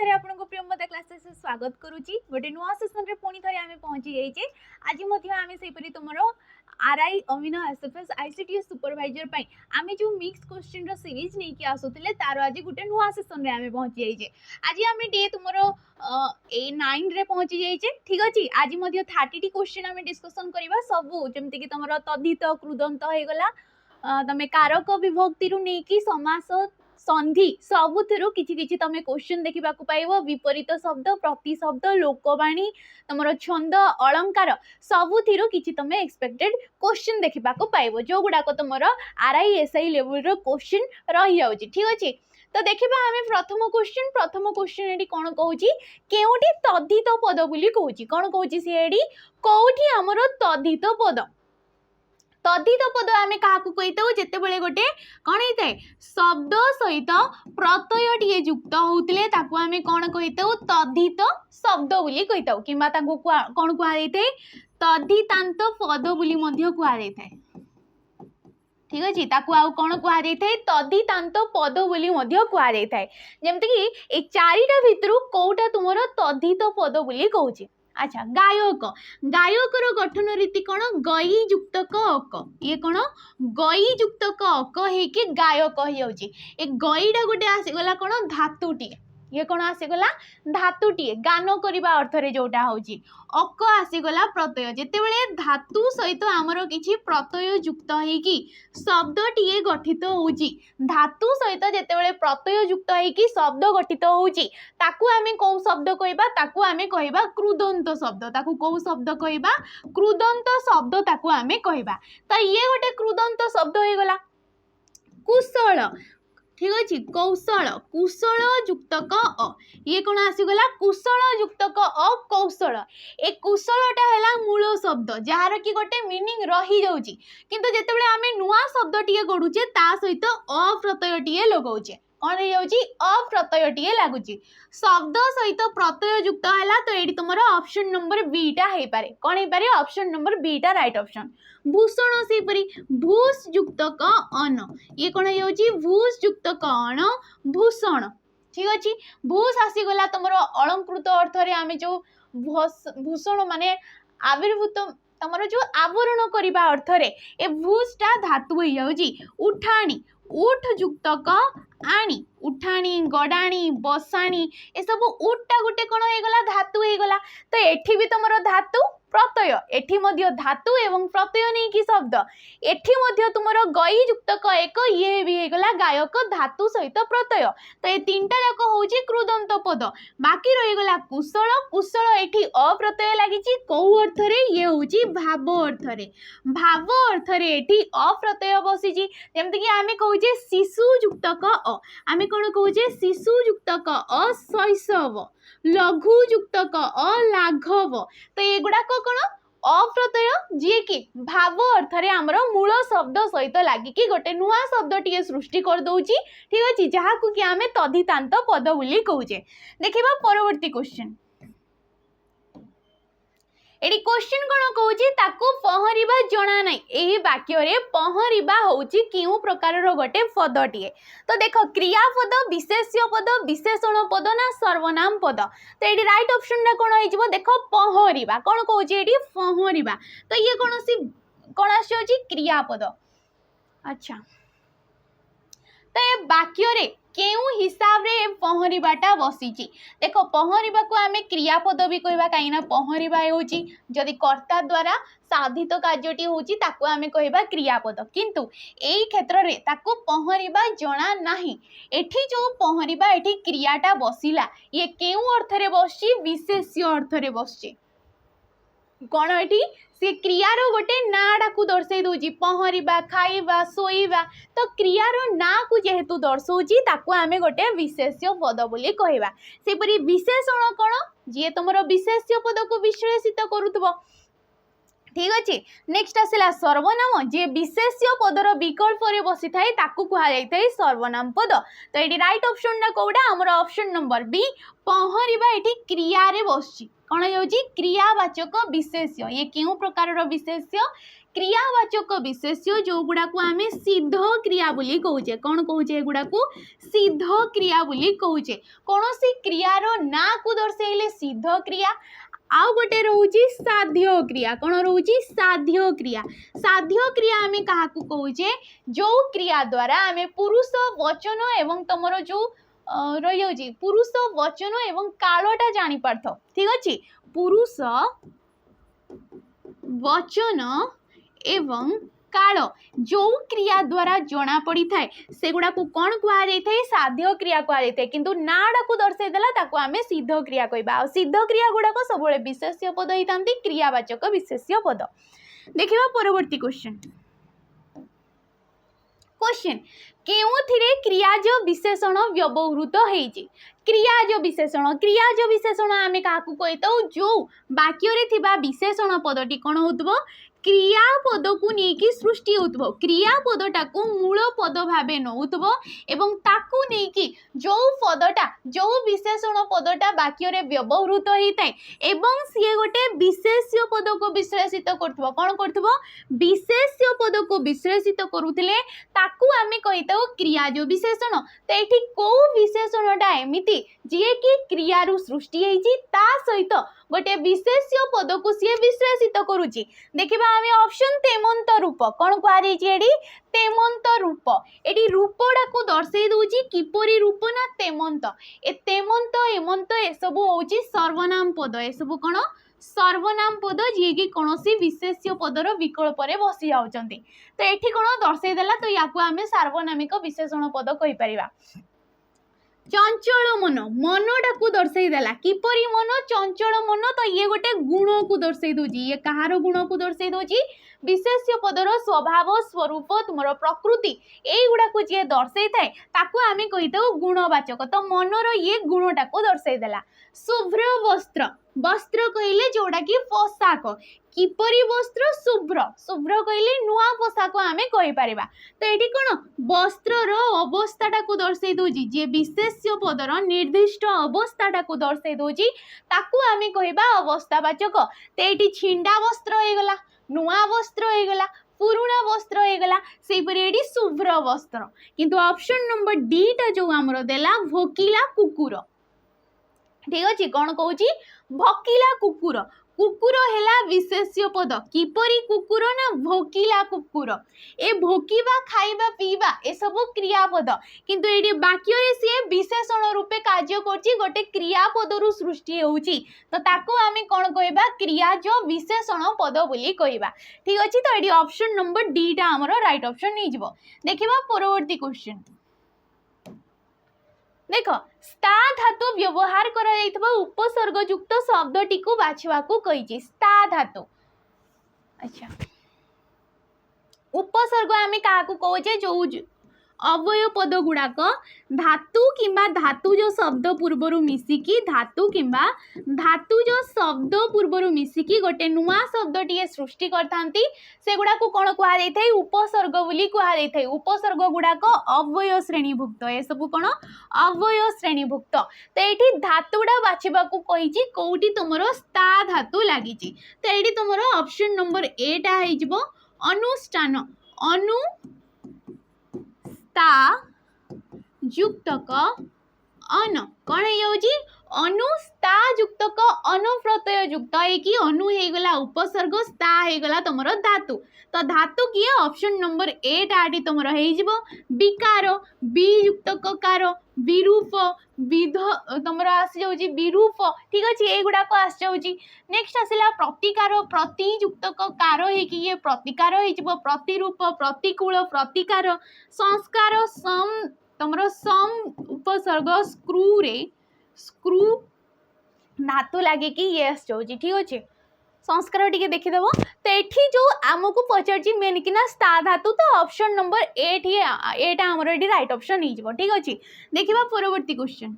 थे आपको प्रियमता क्लासेस स्वागत करुच्ची गोटे नुआ सेसन रे पुणी थे आम पहुंची जाइए आज आम से तुम RI amino SFS ICTs supervisor आम जो मिक्स क्वेश्चन रो सीरीज नहीं कि आसुले तार आज गोटे नुआ सेसन रे आम पहुंची जाइए आज आम टे तुम 9 रे पहुंची जाइए ठीक अच्छे आज 30 क्वेश्चन आम डिस्कसन करवा सबू जमती कि तुम तद्धित कृदंत हो गला तमें कारक विभक्ति रू नहीं कि समास संधि सबुथिरु किछि किछि तमे क्वेश्चन देखा पाइबो विपरीत शब्द प्रतिशब्द लोकवाणी तुमर छंद अलंकार सबुथिरु किछि तमे एक्सपेक्टेड क्वेश्चन देखा पाइबो जो गुडाक तुमर आरआई एसआई लेवल रो क्वेश्चन रही जाउची ठीक अछि। तो देखिबा हमें प्रथम क्वेश्चन एडी कोन कहूची केउटी तद्धित पद बोली कहूची कोन कहूची से एडी कोउठी हमरो तद्धित पद तद्धित पद आम क्या कहीता जिते बड़े गोटे कौन होता है शब्द सहित प्रत्यय टे युक्त होते आम कौन कहीता तद्धित शब्द बोली कहीता कि कौन कहुए तद्धितांत पद बोली कहुए ठीक अच्छे आउ कौन कहुए तद्धितांत पद बोली कहुए जमती कि चारिटा भितर कौटा तुम तद्धित पद बोली कहूँ। अच्छा गायक गायकर गठन रीति कौन गई युक्त क अक ये कौन गई युक्त क अक है गायक हो गईटा गोटे आसीगला कौन धातुटी ये कौन आसीगला धातुटी गान करने अर्थ रे जोटा होची अक आसीगला प्रत्यय जितेबले धातु सहित आमर किछि प्रत्यय युक्त होइकी शब्दटीए गठित होउची धातु सहित जितेबले प्रत्यय युक्त होइकी शब्द गठित होउची ताकू आमे को शब्द कहबा ताकू आमे कहबा कृदंत शब्द ताकू को शब्द कहबा कृदंत शब्द ताकू आमे कहबा त ये गोटे कृदंत शब्द हो गला कुशल ठीक अच्छे कौशल कुशल युक्त क अ ये कौन आसीगला कुशल युक्त क अ कौशल ए कुशलटा है मूल शब्द जार कि गोटे मीनिंग रही जाउची किंतु जेतेबेले आमे नुआ शब्द टीए गढ़ुचे ता सहित अ प्रत्यय टीए लगाउचे कौन हो जाउची अ प्रत्यय टीए लागुची शब्द सहित प्रत्यय युक्त है तो ये तुम ऑप्शन नंबर बीटा हो पारे कौन हो पारे option number beta right option. Bhushan से परी भूष युक्त क अन ये कौन हो भूष युक्त क अण भूषण ठीक अच्छे भूष आसीगला तुम अलंकृत अर्थ रे आमे जो भूषण माने आविर्भूत तुम जो आवरण करने अर्थ रे ए भूषटा धातु हो जाउची उठाणी उठ युक्त क आणी उठाणी गड़ाणी बसाणी ए सब उठटा गोटे कौन हो गला धातु हो गला तो एठी भी तुम धातु प्रत्यय एठी मध्य धातु एवं प्रत्यय नहीं कि शब्द एठी मध्य तुमर गई युक्त क एक ये भी गला गायक धातु सहित प्रत्यय तो ये तीनटा जाक होची कृदंत पद बाकी रही गला कुशल कुशल एठी अप्रत्यय लागिची को अर्थ रे ये होची भाव अर्थ रे एठी अप्रत्यय बसीची जेमति कि आमे कहूचे शिशु युक्त क अ आमे कोन कहूचे शिशु युक्त क अ शैशव लघु युक्त क अ लाघव तो ये गुडा कौन अप्रत्यय जी कि भाव अर्थ रे आमर मूल शब्द सहित लागिकी गोटे नुआ शब्द टीए सृष्टि कर दउची ठीक अछि जहा को कि आमे तद्धितांत पद बोली कहूचे। देखिबा परवर्ती क्वेश्चन एडी क्वेश्चन कौन कहूची ताकू पहरिबा जना नहीं एही वाक्य रे पहरिबा होची केउ प्रकार रो गोटे पदटीए तो देखो क्रियापद विशेष्य पद विशेषण पद ना सर्वनाम पद तो एडी राइट ऑप्शन टा कौन होइजबो देखो पहरिबा कौन कहूची एडी पहरिबा तो ये कौन आसी क्रियापद अच्छा तो ये वाक्य रे केउ हिसाब रे पहरिबाटा बसीची देखो पहरिबा को आमे क्रियापद भी कहबा काईना पहरिबा होची जदि कर्ता द्वारा साधित कार्यटी होची ताको आमे कहबा क्रियापद किंतु एई क्षेत्र रे ताको पहरिबा जणा नाही एठी जो पहरिबा एठी क्रियाटा बसिला ये केउ अर्थ रे बसची विशेष्य अर्थ रे बसची कौन एठी से क्रियार गोटे नाटा को दर्शाई दूची पहरिबा खाइबा शोइबा तो क्रियार ना को जेहेतु दर्शाऊची ताको आमे गोटे विशेष्य पद बोली कहबा सेपरी विशेषण कौन जी तुम विशेष्य पद को विश्लेषित करुथबो ठीक अच्छे नेक्स्ट आसला सर्वनाम जे विशेष्य पदर विकल्प रे बसी थाए ताकू कहा जाय थाए सर्वनाम पद तो ये राइट ऑप्शन ना कोडा हमर ऑप्शन नंबर बी पहरिबा एठी क्रिया रे बसची कौन हो क्रियावाचक विशेष्य ये क्यों प्रकार विशेष्य क्रियावाचक विशेष्य जो गुड़ा को आम सिद्ध क्रिया बोली कहूचे कौन कहूचे एगुड़ा को सिद्ध क्रिया बोली कहूचे कौन सी क्रियार ना को दर्शाइले सिद्ध क्रिया आउ गोटे रोची साध्य क्रिया कौन रोची साध्य क्रिया आम क्या कहूचे जो क्रिया द्वारा आम पुरुष वचन एवं तुम जो रही पुरुष वचन एवं कालटा जानी पार्थ ठीक अच्छे पुरुष वचन एवं काल जो क्रिया द्वारा जना पड़ी थाए सेगुड़ा को कौन कह जाए साध्य क्रिया कह जाए किंतु नाड़ा को दर्शाईदेला ताको आम सिद्ध क्रिया कहबा सिद्ध क्रिया गुड़ाक सब विशेष्य पद होता क्रियावाचक विशेष्य पद देखा परवर्ती क्वेश्चन केउथिरे क्रियाज विशेषण व्यवहृत होइछि क्रियाज विशेषण आमे काकू कहितो जो वाक्य रे थिबा विशेषण पदटी कोन होतबो क्रियापद को लेकिन सृष्टि होतबो क्रियापदटा को मूल पद भावे नउतबो एवं ताकू लेकिन जो पदटा जो विशेषण पदटा वाक्य रे व्यवहृत होइताय एवं सी गोटे विशेष्य पद को विश्लेषित करथबो कोन करथबो विशेष्य पद को विश्लेषित करूथिले ताकू आमे कहिताओ क्रियाज विशेषण तो एठी को विशेषणटा एमिति जे कि क्रियारु सृष्टि होइछि ता सहित गोटे विशेष्य पद को सी विश्लेषित करुच्ची देखा आम ऑप्शन तेमंत रूप कौन कहुई तेमंत रूप एटी रूपटा को दर्शई दूची किपरि रूप ना तेमंत ए तेमंत एमंत एसबू हूँ सर्वनाम पद एसबू कौन सर्वनाम पद जी कि कौन विशेष्य पदर विकल्प रे बसी जाउछंती तो एठी कौन दर्शईदेला तो या आम सार्वनामिक विशेषण पद कहीपर चंचल मन मनटा को दर्शईदेला किपरि मन चंचल मन तो ये गोटे गुण को दर्शई दूची ये कहार गुण को दर्शई दूची विशेष्य पदर स्वभाव स्वरूप तुम प्रकृति युवा को जी दर्शई थाए ताकू आम कहीता गुणवाचक तो मनर ये गुणटा को दर्शईदेला शुभ्र वस्त्र वस्त्र कहले जोड़ा कि पोशाक किपरि वस्त्र शुभ्र शुभ्र कहले नुआ पोशाक आम कहीपर तो ये कौन वस्त्र अवस्था को दर्शई दूची जे विशेष्य पदर निर्दिष्ट अवस्था को दर्शई दूची ताकू आम कहबा अवस्थावाचक तो ये छिंडा वस्त्र होगला नुआ वस्त्र होगला पुरुणा वस्त्र होगला से शुभ्र वस्त्र किंतु ऑप्शन नंबर डीटा जो आमर देला भोकिला कुकुर ठीक अच्छे कौन कहूँ भकिला कुकुर कुकुर है विशेष्य पद किपरि कुकुर ना भोकिला कुकुर ए भोकिबा खाइबा पीबा ए सब क्रियापद किंतु ये वाक्य सी विशेषण रूपे कार्य करछि गोटे क्रियापद रु सृष्टि होउछि तो ताको आमे कोन कहबा क्रियाज विशेषण पद बोली कहबा ठीक अछि तो ये ऑप्शन नंबर डी टा हमर राइट ऑप्शन नहीं जिवो देखिबा परवर्ती क्वेश्चन देख स्था धातु व्यवहार करा उपसर्गयुक्त शब्दटी को बाछवा को कही स्था धातु अच्छा उपसर्ग आम क्या कहे जो अवय पद गुड़ाक धातु किंबा धातु जो शब्द पूर्वर मिसिकी धातु किंबा धातु जो शब्द पूर्वर मिसिकी गोटे नुआ शब्द टी सृष्टि करथांती से गुड़ा को कौन कह जाय थाए उपसर्ग बोली कह जाय थाए उपसर्ग गुड़ाक अवय श्रेणीभुक्त ए सब कौन अवय श्रेणीभुक्त तो ये धातुड़ा बाछवा को कही कौटी तुमर स्था धातु लगी तो ये तुमर ऑप्शन नंबर ए टा हो अनुष्ठान अनु युक्तक अन कौन हो अनुस्था युक्तक अनुप्रत्यय युक्त है अनु होगला उपसर्ग स्था होगला तुम धातु तो धातु किए ऑप्शन नंबर ए टाटी तुम विकार वियुक्तक कार विरूप विध तुम आसी जाऊँगी विरूप ठीक अच्छे युवाक आसी जाऊँगी नेक्स्ट आसला प्रतिकार प्रतियुक्तक कार हो प्रतिकार हो प्रतिरूप प्रतिकूल प्रतिकार संस्कार सम तुम सम उपसर्ग स्क्रू रे स्क्रू धातु लगे कि ये आसि ठीक अच्छे संस्कार टी देखीदेव तो ये जो आमको पचार मेन कि स्था धातु तो ऑप्शन नंबर एटा आमर ये राइट ऑप्शन हो ठीक अच्छे देखा परवर्ती क्वेश्चन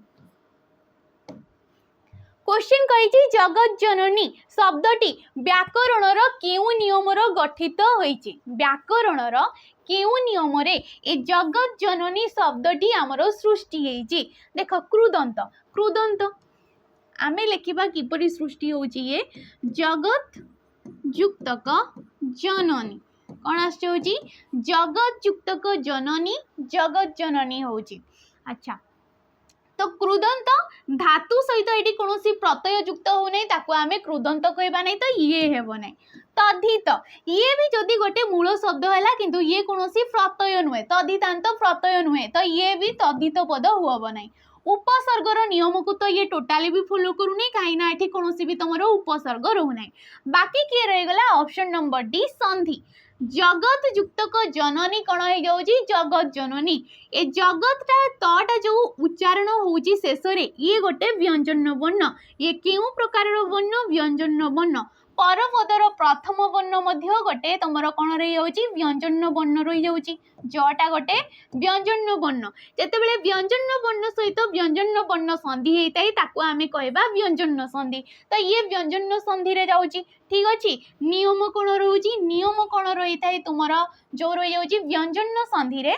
क्वेश्चन कही जगत जननी शब्दटी व्याकरणर केउ नियमर गठित होइछि व्याकरणर केउ नियम रे ए जगत जननी शब्दटी आमर सृष्टि होइछि देख क्रुदंत क्रुदंत आमे लिखिबा किपरि सृष्टि होउछि ये जगत युक्तक जननी कौन आसुची जगत युक्तक जननी जगत जननी होची। अच्छा तो कृदंत धातु सहित ये कौन प्रत्यय युक्त हो नहीं ताको आमे कृदंत कहबा नहीं तो ये हेबो नहीं। तद्धित ये भी जदि गोटे मूल शब्द है किंतु ये कौन प्रत्यय नुहे तद्धितांत प्रत्यय नुहे तो ये भी तद्धित पद हुआ नहीं। उपसर्गर नियम को तो ये टोटाली भी फॉलो करूनी कहीं ये कौन भी तुम उपसर्ग रोना। बाकी किए रहीगला ऑप्शन नंबर डी संधि जगत युक्तक जननी कौन हो जाऊँगी जगत जननी। ए जगतटा तटा जो उच्चारण होउची शेष रे ये गोटे व्यंजन वर्ण ये क्यों प्रकार वर्ण व्यंजन वर्ण परपदर प्रथम वर्ण मध्य गोटे तुमर कौन रही जाऊँगी व्यंजन वर्ण रही जाऊँगी जटा गोटे व्यंजन वर्ण जेतेबेले व्यंजन वर्ण सहित व्यंजन वर्ण संधि होता है ताको आमे कहबा व्यंजन संधि तो ये व्यंजन संधि रे जाऊँगी। ठीक अच्छे नियम कौन रोची नियम कौन रही है तुमर जो रही जाऊँगी व्यंजन संधि रे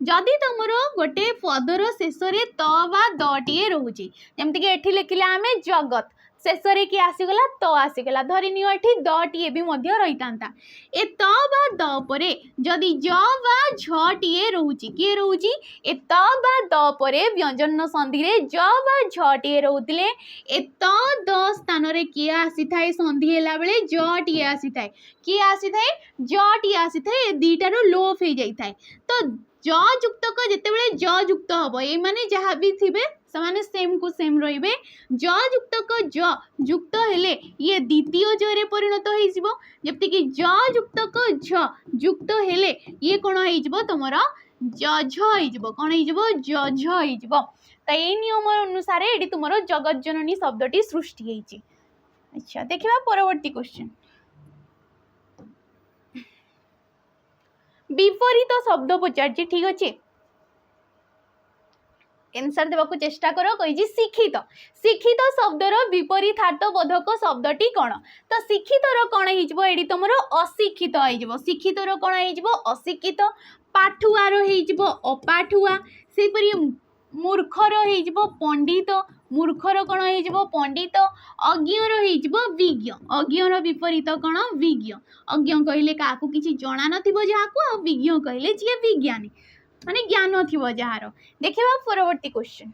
जदि तुमर गोटे पदर शेष त बा द टीए रोचे जमती एठी लिखिला आमे जगत शेष रे कि आसीगला त आसीगला धरी नियो एठी द टीए भी मध्य रहितांता ए त बा द परे जदि ज बा झ टीए रोची किए रोची ए त बा द परे व्यंजन संधि रे ज बा झ टीए रोतले ए त द स्थान रे किए आसी थाए संधि हेला बेले ज टीए आसी थाए किए आसी थाए ज टीए आसी थाए ए दीटारो लोप हो जाई थाए तो ज युक्तक जितेबेले ज युक्त हम ये माने जहाँ भी थे से सेम को सेम रे ज युक्तक ज युक्त हेले ये द्वितीय ज रे परिणत हो जबकि कि ज युक्तक झ युक्त हेले ये कौन हो तुमर जझ हो कौन हो जझ हो तो ये नियम अनुसार ये तुम जगत जननी शब्दटी सृष्टि होती। अच्छा देखा परवर्ती क्वेश्चन विपरीत शब्द पचार ठीक अच्छे आंसर देवाक चेष्टा कर कही शिक्षित शिक्षित शब्दर विपरीतार्थ बोधक शब्दटी कौन तो शिक्षितर कौन हो तुम अशिक्षित हो शिक्षितर कौन हो अशिक्षित पाठुआर हो अपाठुआ सेपरी मूर्खर हो पंडित मूर्खर कौन हो पंडित अज्ञर हो विज्ञ अज्ञर विपरीत कौन विज्ञ अज्ञ कहले क्या किसी जना ना विज्ञ कहले जी विज्ञानी माने ज्ञान थी जार। देखा परवर्ती क्वेश्चन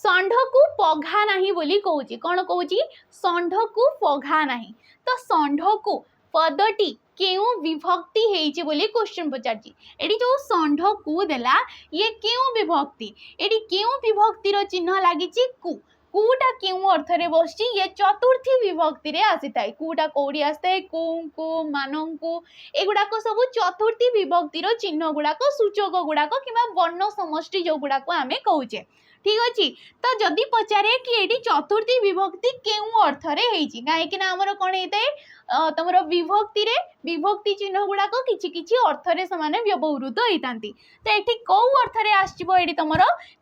षंढ को पघा नहीं बोली कहूँ कौन कहूँ षंढ को पघा नहीं तो षंढ को पदटी क्यों विभक्ति है बोली क्वेश्चन पचारची एडी जो षंढ को देला ये क्यों विभक्ति एडी क्यों विभक्तिर चिन्ह लगी कु कूटा क्यों अर्थ रे बसची ये चतुर्थी विभक्ति रे आसी थाए कूटा कौड़ी आसता को मानकु एगुड़ाक सब चतुर्थी विभक्तिर चिन्ह गुड़ाक सूचक गुड़ाक कि वर्ण समष्टि जो गुड़ाक आम कहे ठीक अच्छे तो जदि पचारे कि ये चतुर्थी विभक्ति क्यों अर्थ रे होती कहीं आमर कौन होता है तुम विभक्ति रे विभक्ति चिन्ह गुड़ाक कि अर्थ रे से व्यवहृत होता तो ये कौ अर्थ रे आसो ये तुम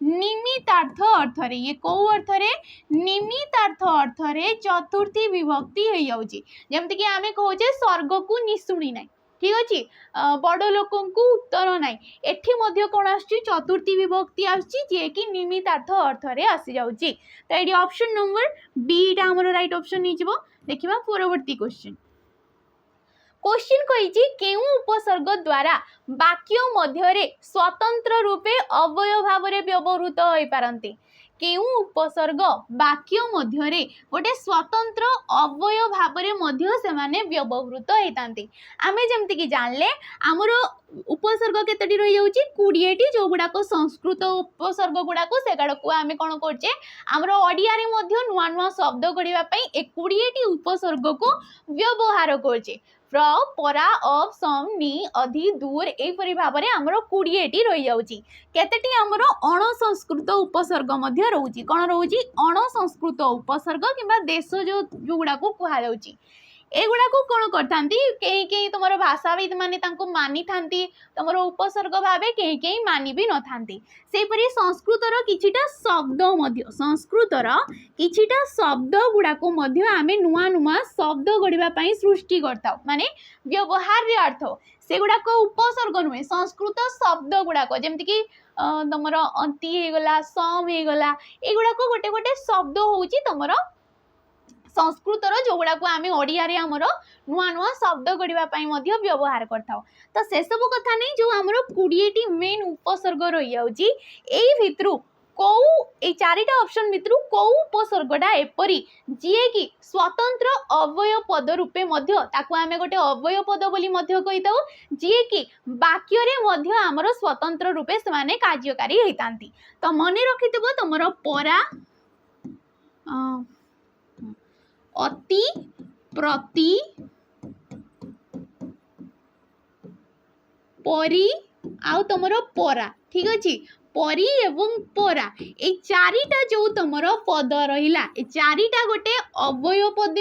निमित्तार्थ अर्थ रे ये कौ अर्थ रे निमित्तार्थ अर्थ रे चतुर्थी विभक्ति हो जाऊँगी जमती आम कहे स्वर्ग को निशुणी ना ठीक अच्छे बड़ लोक उत्तर ना एठी मध्य कौन आसुची चतुर्थी विभक्ति आसुची कि निमित्तार्थ अर्थ रे आसी जाउची तो ये ऑप्शन नंबर बी टा हमर राइट ऑप्शन हो देखिबा परवर्ती क्वेश्चन क्वेश्चन कही केउ उपसर्ग द्वारा वाक्य मध्य स्वतंत्र रूपे अवय भाव व्यवहृत हो पारती केउ उपसर्ग वाक्य मध्य गोटे स्वतंत्र अवय भाव से व्यवहृत होती आम जमती कि जानले आमर उपसर्ग केतटी रही जाऊँगी 20टी जो गुड़ाक संस्कृत उपसर्ग गुड़ाक से गुड़ाक आम कौन करचे आमर ओडिया नुआ नुआ शब्द गढ़ापी 20टी उपसर्ग को व्यवहार करचे प्र परा अप सम नि अधि दूर एपरी भाव में आमर 20टी रही जाऊँगी केतेटी आमर अणसंस्कृत उपसर्ग मध्य रोची कौन रोची अणसंस्कृत उपसर्ग किंबा देश जो गुड़ाक कहुच्छी एगुड़ाक कौन कहीं तुम भाषाविद माने मानी था तुम उपसर्ग भाव कहीं मानी भी न था सेपरी संस्कृतर किछिटा शब्द संस्कृतर किछिटा शब्द गुड़ाक आम नुआ नुआ शब्द गढ़ापी सृष्टि करता माने व्यवहार अर्थ से गुड़ाक उपसर्ग नुहे संस्कृत शब्द गुड़ाक जमीक तुम अंति होगला सम होगला एगुड़ाक गोटे गोटे शब्द हूँ तुम संस्कृतर जोगुड़ा को आम ओडिया आमर नुआ नुआ शब्द गढ़ा व्यवहार करता तो से सब कथा नहीं जो आमर 20टी मेन उपसर्ग रही जाऊँ कौ ए चारिटा ऑप्शन भितर कौ उपसर्गटा एपरी जी कि स्वतंत्र अव्यय पद रूपे आम गोटे अव्यय पद बोली कही था जी कि वाक्य रे आमर स्वतंत्र रूपे से कार्यकारी होता तो मन रखि तुम परा अति प्रति परी आउ तुमर परा ठीक अच्छे परी एवं परा ए चारिटा जो तुमर पद रहिला ए चारिटा गोटे अव्यय पद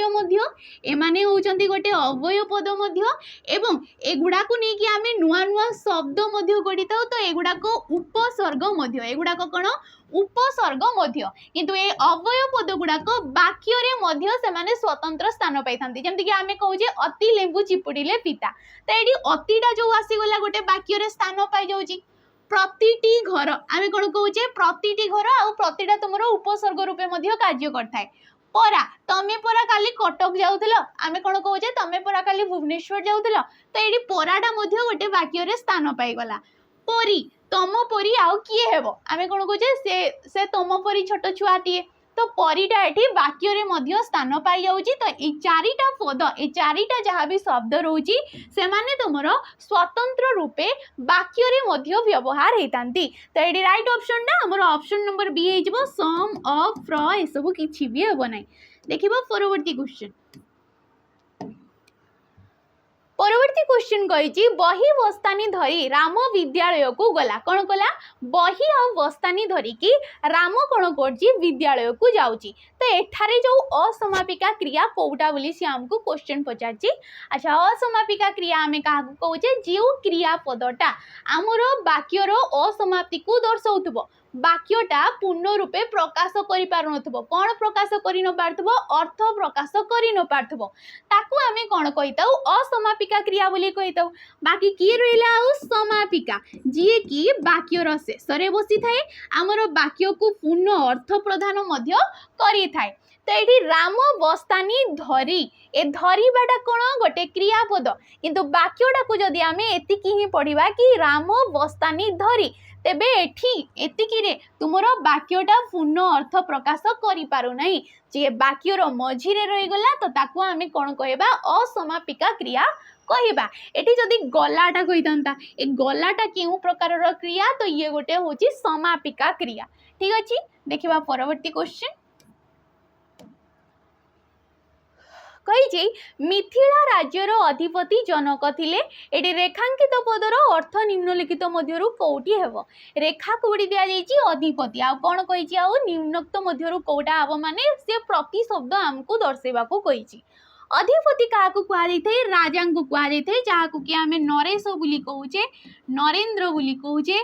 एमाने होउचंती गोटे अव्यय पद एवं एगुड़ा को नहीं कि आमे नुआ नुआ शब्द गढ़ी तो एगुड़ा को उपसर्ग एगुड़ा कौन उपसर्ग किंतु ए अव्यय पद गुड़ाक वाक्य से स्वतंत्र स्थान पाई जमती कि आमे कहूजे अति लेंबू चिपुड़िले पिता तो ये अतिटा जो आसीगला गोटे वाक्य स्थान पाई जाउची प्रतिटी घर आमे कौन कहूचे प्रतिटी घर आ प्रतिटा तुमर उपसर्ग रूपे कार्य करता है परा तमे परा काली कटक जाउथिलो आमे कौन कहूचे तमे परा काली भुवनेश्वर जाउथिलो तो ये पराटा गोटे वाक्य स्थान पाई गला परी तम परी आउ किए हेबो आमे कौन कहूचे से तम परी छोट छुआटीए तो परीटा एठी वाक्य रे स्थान पाई जाउची तो ए चारिटा पद ए चारिटा जहाँ भी शब्द रोची से माने तुमर स्वतंत्र रूपे वाक्य रे व्यवहार होतांती तो ये राइट ऑप्शन ना हमर ऑप्शन नंबर बी हो सम ऑफ फ्र ए सब किछि भी हेबो नै देखिबो परवर्ती क्वेश्चन परवर्ती क्वेश्चन कही बही बस्तानी धरी राम विद्यालय को गला कौन कला बही आ बस्तानी धरिकी राम कौन कर विद्यालय को जाऊँगी तो एठारे जो असमापिका क्रिया कौटा बोली सी आमको क्वेश्चन पचारची अच्छा असमापिका क्रिया आम क्या कहे जो क्रियापदटा आमर वाक्यर असमाप्ति को दर्शाउथबो वाक्यटा पूर्ण रूपे प्रकाश करि पारु नथबो कोन प्रकाश करि न पारथबो अर्थ प्रकाश करि न पारथबो ताकू आमे कोन कहिताउ असमापिका क्रिया बोली कहिताउ बाकी की रहिला आ समापिका जे कि वाक्यर शेष रे बसी थाए हमर वाक्य को पूर्ण अर्थ प्रदान मध्य करि थाए तो ये राम बस्तानी धरी ए धरिबाटा कौन गोटे क्रियापद किंतु वाक्यटा को जदि आमे एतिकी ही पढ़िबा कि राम बस्तानी धरी तेबे एतिकी रे तुमर वाक्यटा पूर्ण अर्थ प्रकाश करि पारु नहीं जे वाक्यर मझिरे रही गला तो ताकू आमे कोन कहबा असमापिका क्रिया कहबा एठी जदि गलाटा कहितंता ए गलाटा केउ प्रकारर क्रिया तो ये गोटे होची समापिका क्रिया ठीक अछि देखिबा परवर्ती क्वेश्चन कही मिथिला राज्यर अधिपति जनक थिले एटी रेखांकित पदर अर्थ निम्नलिखित मध्यरु कोउटी हेबो रेखा कोडी दिया जाईची अधिपति आ कोन कहिची आ निम्नोक्त मध्यरु कोउटा आबो माने से प्रति शब्द हमकु दर्शेबा को कहिची अधिपति क्या कहुए राजा को कहुए जहाँ कि आम नरेश बोली कहूचे नरेन्द्र बोली कहूचे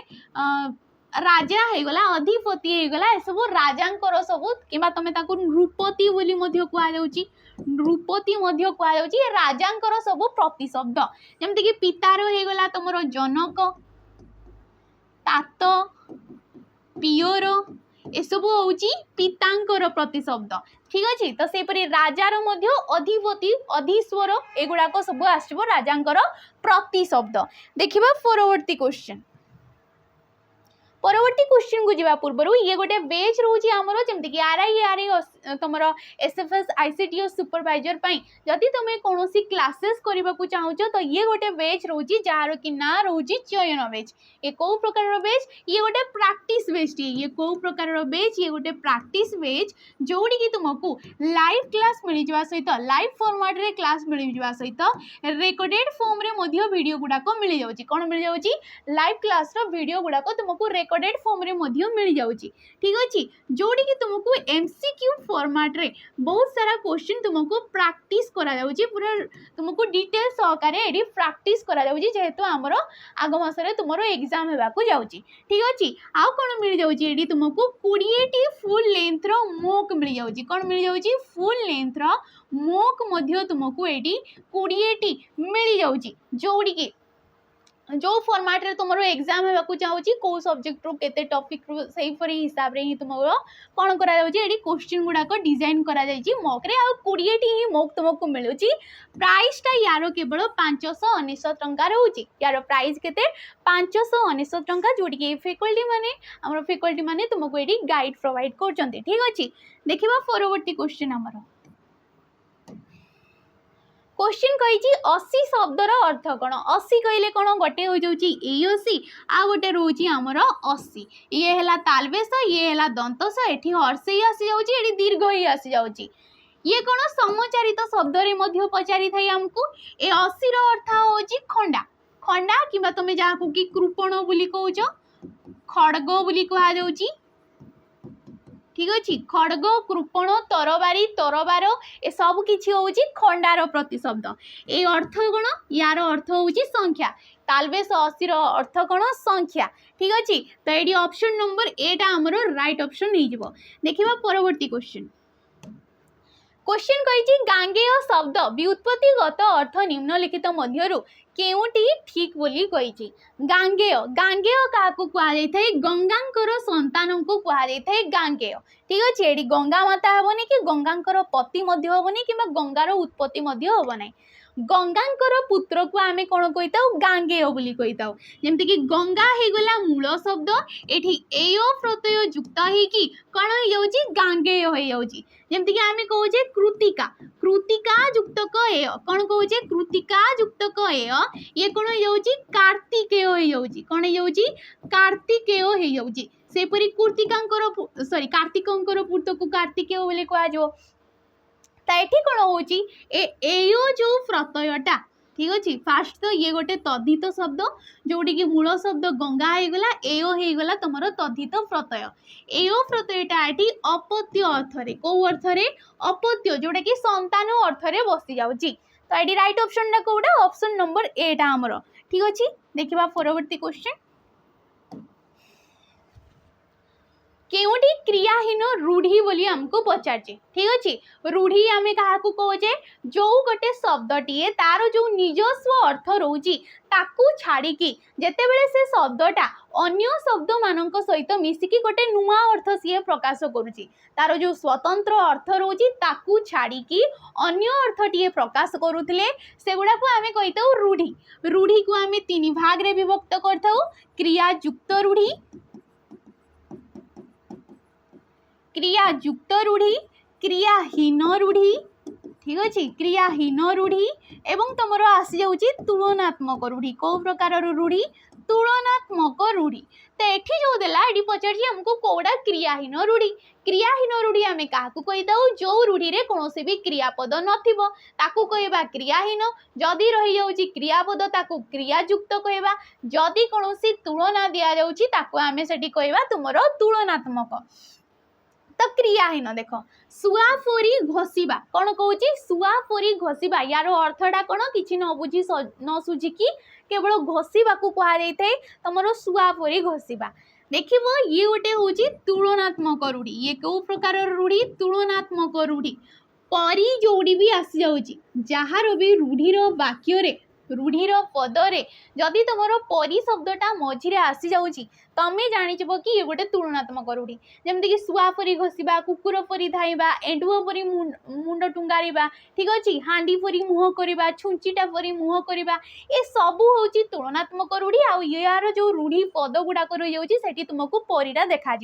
राजा होगला अधिपति होगला ए सब राजा सब कि तुम नृपति बोली कहुच्छी नृपति कहुच्छी राजा सब प्रतिशब्द जमती कि पितार होगला तुम जनक तात पियोर एसबू हूँ पितांकर प्रतिशब्द ठीक अच्छे तो सेपरी राजार मध्य अधिपति अधीश्वर एगुड़ाक सब आसब राजांकर प्रतिशब्द देखिबा परवर्ती क्वेश्चन परवर्ती क्वेश्चन को जीवा पूर्व ये गोटे बेच रोचे आमर जमती कि आरआई तुम एसएफएस आईसीटीएस सुपरवाइजर जदि तुम कौन क्लासेस करने को चाहूच तो ये गोटे बेच रोची जार कि ना रोची चयन बेच ये कौ प्रकार बेच ये गोटे प्राक्टिस बेच ये कौ प्रकार बेच ये गोटे प्राक्टिस बेच जोड़ी कि तुमको लाइव क्लास मिल जावा सहित लाइव फॉर्मेट रे क्लास मिल जावा सहित रेकर्डेड फॉर्म रे मध्य वीडियो गुड़ाक मिल जाउची कोन मिल जाउची लाइव क्लास रो वीडियो गुड़ाक तुमको रेकर्डेड फॉर्म रे मध्य मिल जाउची ठीक अछि जोड़ी कि तुमको एमसीक्यू फॉर्मेट रे बहुत सारा क्वेश्चन तुमको प्रैक्टिस करा जाउची पूरा तुमको डिटेल सहकारे एडी प्रैक्टिस करा जाउची जेहेतु हमरो आगो मासरे तुमरो एग्जाम हेबा को जाउची ठीक अछि आ कोन मिल जाउची एडी तुमको 20 टी फुल लेंथ रो मोक मिल जाउची कोन मिल जाउची फुल लेंथ रो मोक मध्य तुमको एडी 20 टी मिल जाउची जोड़ी कि जो फॉर्मेट रे तुमरो एग्जाम हेबाकू चाहूची को सब्जेक्ट रो केते टॉपिक रो सही परी हिसाब रे ही तुमरो कोन करा जाउची एडी क्वेश्चन गुडा को डिजाइन करा जाईची मॉक रे आ 20 टी ही मॉक तुमको मिलुची प्राइस टा यारो केवल 599 टंका रहउची यारो प्राइस केते 599 टंका जोडी के फैकल्टी माने तुमको एडी गाइड प्रोवाइड करचंती ठीक अछि देखिबा परवर्ती क्वेश्चन हमरो क्वेश्चन कही 80 शब्दर अर्थ कौन 80 कहले कौन गोटे हो जाउची ए 80 आ गोटे रोची हमर 80 ये हैला तालबेस ये हैला दंतस एठी हर्षई आसी जाउची एठी दीर्घ ही आसी जाउची ये कौन समचारित शब्द रे मध्य पचारि थाई हमकु ए 80 रो अर्थ होची खंडा खंडा किबा तमे जाहाकु कि कृपण बोली कहउचो खड्ग बोली कहा जाउची ठीक अच्छे खड्ग कृपण तरबारी तरबार ए सब किछि होउची खंडार प्रतिशब्द ए अर्थ कौन यार अर्थ होउची संख्या तालबेस 80 रो अर्थ कौन संख्या ठीक अच्छे तो ये ऑप्शन नंबर ए टा हमरो राइट ऑप्शन नहीं जिवो देखिबा परवर्ती क्वेश्चन कही गांगेय शब्द व्युत्पत्तिगत अर्थ निम्नलिखित मध्यरु केउटी ठीक बोली कही गांगेय गांगेय काकू कहा जाय गंगांकर संतान को कहा जाय गांगेय ठीक अच्छे ये गंगा माता हेबनी कि गंगांकर पति मध्य हेबनी कि गंगार उत्पत्ति मध्य हेब ना गंगांकर पुत्र को आमे कौन कही गांगेय बोली कही जमती कि गंगा हो गला मूल शब्द एठी एओ प्रत्यय युक्त होगी कौन हो जाउची गांगेय हो जाउची जमती कि आमे कहूचे कृतिका कृतिका युक्त क एय कौन कहूचे कृतिका युक्त क एय ये कौन हो जाउची कार्तिकेय हो जाउची कौन हो जाउची कार्तिकेय हो जाउची सेपरी कृतिकांकर सॉरी कार्तिकंकर पुत्र को कार्तिकेय बोली कहा जो ताइठी कौन होची एयो जो प्रत्ययटा ठीक अच्छे फास्ट तो ये गोटे तद्धित शब्द जोटी कि मूल शब्द गंगा हो गला एओ हो गला तुमर तद्धित प्रत्यय एओ प्रत्ययटा एठी अपत्य अर्थरे को अर्थरे अपत्य जोटा कि संतान अर्थरे बसी जाउची तो एठी राइट ऑप्शन ना कोडा ऑप्शन नंबर ए टा हमरो ठीक अछि देखिबा परवर्ती क्वेश्चन केउटी क्रियाहीन रूढ़ी बोली हमको पचारचे ठीक अच्छे रूढ़ी आम क्या कहे जो गोटे शब्दटीए तार जो निजस्व अर्थ रोची ताकू छाड़िकी जेतेबेले से शब्दटा अन्य शब्द मानक सहित मिसिकी गोटे नुआ अर्थ सी प्रकाश करुची तार जो स्वतंत्र अर्थ रोची ताकू छाड़िकी अन्य अर्थटीए प्रकाश करुथिले सेगुड़ा को आमे कहिताउ रूढ़ी रूढ़ी को आमे तीन भाग रे विभक्त करथाउ क्रियायुक्त रूढ़ी क्रियायुक्त रूढ़ी क्रियाहीन रूढ़ी ठीक अच्छे क्रियाहीन रूढ़ी एवं तुम आसी जाऊँगी तुलनात्मक रूढ़ी कौ प्रकार रूढ़ी तुलनात्मक रूढ़ी तो ये जो देला ये पचार हमको कौड़ा क्रियाहीन रूढ़ी आम क्या कहीदाऊ जो रूढ़ी रे कौन भी क्रियापद नथिबो ताकू कहबा क्रियाहीन जदि रही जाउची क्रियापद ताकू क्रियायुक्त कहबा जदि कौन तुलना दि जाउची ताकू आमे सेठी कहबा तुमर तुलनात्मक तो क्रियाहीन देख सुआफोरी घोषिबा कौन कहूँ सुआफोरी घोषिबा यार अर्थटा कौन कि न बुझी न सुझिकी केवल घोषिबा को कहा जाए तुम सुआफोरी घोषिबा देखिब ये गोटे हूँ तुलनात्मक रूढ़ी ये कौ प्रकार रूढ़ी तुलनात्मक रूढ़ी परी जोड़ी भी आसी जाउची जार भी रूढ़ीर वाक्य रूढ़ीर पदरे जदि तुम परी शब्दटा मझीरे आसी जाउची तमें जानिब कि ये गोटे तुलनात्मक रूढ़ी जमती कि शुआ परी घोषिबा कुकुर परी धाइबा एंडुओ परी मुंड टुंगारिबा ठीक अच्छे हांडी परी मुह करवा छुंचीटा परी मुह करवा ये सबू हूँ तुलनात्मक रूढ़ी यार जो रूढ़ी पद गुड़ाक रही जाऊँगी सेठी तुमको परीटा देखा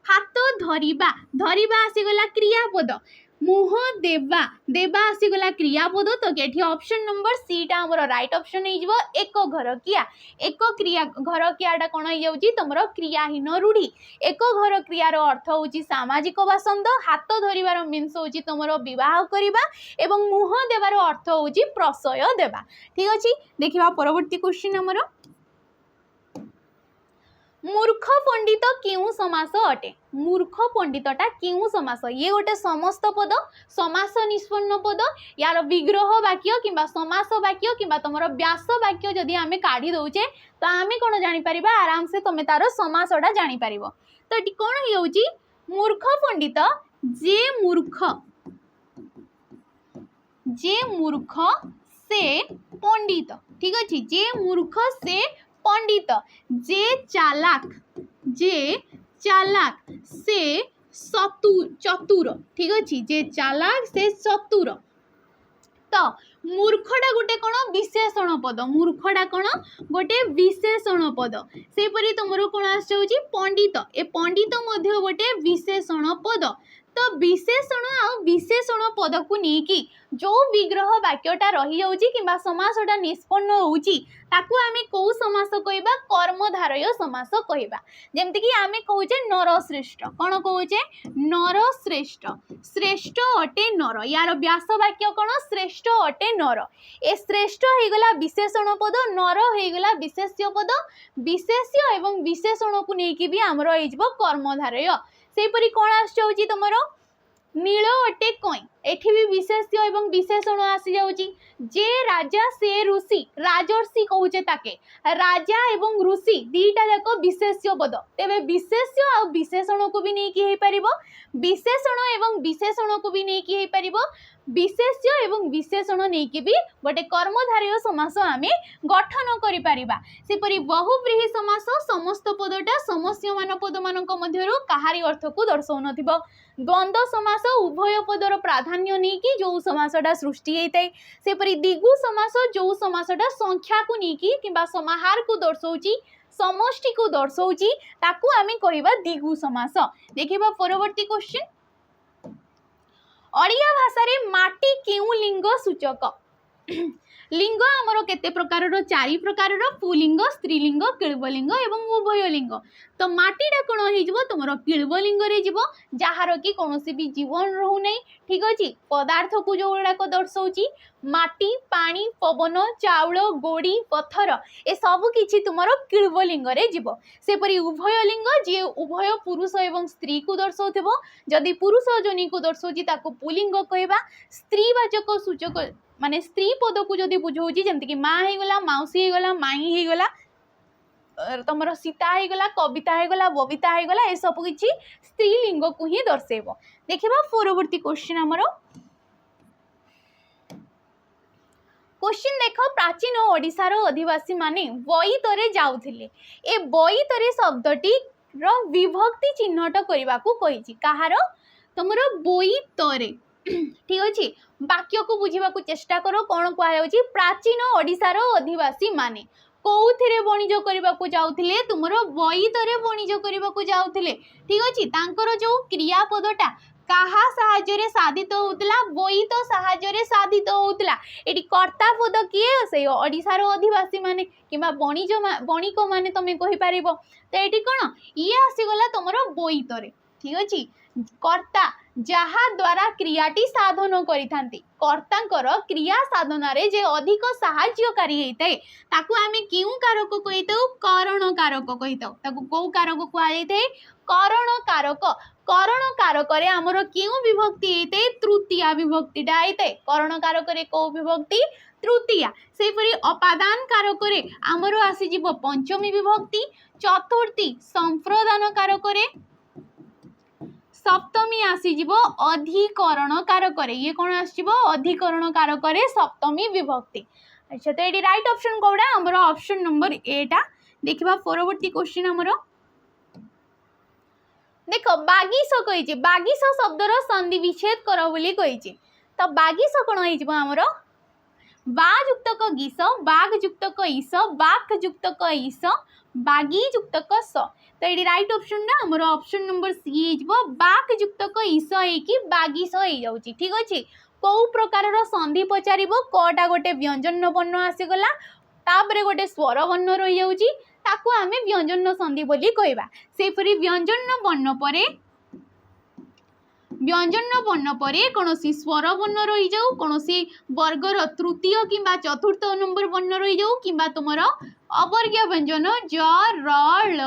हाथ धरिबा धरिबा आसीगला क्रियापद मुह देवा देवा आसीगला क्रियापद तो ये ऑप्शन नंबर सी टा हमर राइट ऑप्शन हो एक घर किया एक क्रिया घर कियाटा कौन हो तुम क्रियाहीन रूढ़ी एक घर क्रियार अर्थ हूँ सामाजिक बासंद हाथ धरिबार मीन्स हूँ तुम विवाह करवा एवं मुह देवार अर्थ हूँ प्रशय देवा ठीक अच्छे देखा परवर्ती क्वेश्चन हमर मूर्ख पंडित क्यों समास अटे मूर्ख पंडितटा क्यों समास ये गोटे समस्त पद समास निष्पन्न पद यार विग्रह वाक्य किंबा समास वाक्य किंबा तुम व्यास वाक्य जदि आमे काढ़ी दौचे तो आमे कौन जापर आराम से तुम तार समासटा जापर तो ये कौन हो मूर्ख पंडित जे मूर्ख से पंडित ठीक अच्छे। जे मूर्ख से पंडित, जे चालाक से चतुर, ठीक अच्छे। जे चालाक से चतुर। तो मूर्खटा गोटे कौन विशेषण पद, मूर्खटा कौन गोटे विशेषण पद। सेपरी तुमर कौन आसुची पंडित, ए पंडित मध्य गोटे विशेषण पद। तो विशेषण आ विशेषण पद को लेकिन जो विग्रह वाक्यटा रही जाउची किंबा समासटा निष्पन्न होउची ताकू आमे को समास कहबा, कर्मधारय समास कहबा। जेमति कि आमे कहूचे नरश्रेष्ठ, कौन कहूचे नरश्रेष्ठ, श्रेष्ठ अटे नर, यार व्यास वाक्य कौन श्रेष्ठ अटे नर। ए श्रेष्ठ हो गला विशेषण पद, नर हो गला विशेष्य पद। विशेष्य एवं विशेषण को लेकिन भी आमर हो कर्मधारय। सेपरी कौन आसुची तुमर नील अटे कई, एठी भी विशेष्य एवं विशेषण आसी जाउची। जे राजा से ऋषि, राजर्षि कहूचे ताके, राजा एवं ऋषि दीटा जाक विशेष्य पद। तेबे विशेष्य आ विशेषण को भी नहीं कि हे परिबो, विशेषण एवं विशेषण को भी नहीं कि हे परिबो, विशेष्य एवं विशेषण नहीं कि भी गोटे कर्मधारय समास आमे गठन करि परिबा। सेपरि बहुव्रीहि समास समस्त पदटा समस्यमान पद मानक मध्यरु काहारी अर्थ को दर्शाउ नथिबो। द्वंद्व समास उभय पदर प्राधान्य नहीं कि जो समासटा सृष्टि होता है। सेपरि दिगु समास जो समासटा संख्या को नहीं कि किंबा समाहार को दर्शाउची, समष्टि को दर्शाउची, ताकू आमे कहिबा दिगु समास। देखिबा परवर्ती क्वेश्चन, ओडिया भाषा रे माटी केउ लिंग सूचक। लिंग आमर केते प्रकार, 4 प्रकार, पुलिंग, स्त्रीलिंग, किळबलिंग एवं उभयलिंग। तो माटीटा कौन हो तुम किळबलिंग रे जीवो, जहार कि कौनसी भी जीवन रहू नहीं, ठीक अच्छे। पदार्थ को जो गुड़ाक दर्शाऊची माटी, पानी, पवन, चाउल, गोड़ी, पत्थर, ए सब किछि तुमर किळबलिंग रे जीवो। सेपरि उभयलिंग जे उभय पुरुष एवं स्त्री को दर्शाउथिबो, जदि पुरुष जोनी को दर्शाउची ताको पुलिंग कहबा। स्त्रीवाचक सूचक माने स्त्री पद को जदि बुझाऊची जेमति कि माँ हो गला, मौसी हो गला, माई हो गला, तुमर सीता हो गला, कविता हो गला, बबिता हो गला, ए सब किछि स्त्रीलिंग को ही दर्शेबो। देखिबा परवर्ती क्वेश्चन हमरो क्वेश्चन देख, प्राचीन ओडिशार अधिवासी माने बईतरे जाउथिले। ए बईतरे शब्दटी रो विभक्ति चिन्हट करबा को कहिछि, कहार तुमर बईतरे, ठीक अच्छे। वाक्य को बुझा चेष्टा करो, कौन कहुच्छी प्राचीन ओडिशार अधिवासी माने कौथिरे वणिज करने को जाउथिले, तुमर बईतरे वणिज करने को जाउथिले, ठीक अच्छे। तांकर जो क्रियापदटा कहा साहाय्य साधित होउतला, बईत साहाय्य साधित होउतला। एटी कर्ता पद किए से ओडिशार अधिवासी माने किंबा वणिज वणिक माने तमे कहि पारिबो। तो एटी कोन ये आसीगला तुमर बईतरे, ठीक अच्छे। कर्ता जहा द्वारा क्रियाटी साधन करिथांती, कर्तांकर क्रिया साधन रे जे अधिक सहाय्यकारी हेइते ताकू आमे केउ कारक कहितौ, करण कारक कहितौ। ताकू को कारक कुआ जायते, करण कारक। करण कारक रे हमर केउ विभक्ति हेइते, तृतीया विभक्तिटा हेइते। करण कारक रे को विभक्ति, तृतीया। सेपरि अपादान कारक रे हमर आसी जिवो पंचमी विभक्ति, चतुर्थी संप्रदान कारक रे सप्तमी आसीजिवो अधिकरण कारक रे। ये कौन आसीजिवो अधिकरण कारक रे सप्तमी विभक्ति। अच्छा, तो ये राइट ऑप्शन कोडा हमर ऑप्शन नंबर 8 आ। देखिबा परवर्ती क्वेश्चन हमर देखो, बागीस कहिजे, बागीस शब्दर संधि विच्छेद कर बोली कहिजे। तो बागीस कोन होइजिवो हमर बा युक्त क गीस, बाग युक्त क ईस, बाक युक्त क ईस, बागी युक्त क स। तो ये राइट ऑप्शन ना हमर ऑप्शन नंबर सी हेजिवो, बाक युक्त क ईस हेकि बागीस हो जाउची, ठीक अछि। को प्रकार संधि पचारिबो, कटा गोटे व्यंजन वर्ण आसीगला, तापरे गोटे स्वर वर्ण रही जाउची, ताकू आमे व्यंजन संधि बोली कहबा। सेपरि व्यंजन वर्ण परे व्यंजन वर्ण परे कौनसी स्वर वर्ण रही जाऊ, कौनसी वर्गर तृतीय किंबा चतुर्थ नंबर वर्ण रही जाऊ, किंबा तुमर अवर्गीय व्यंजन ज र ल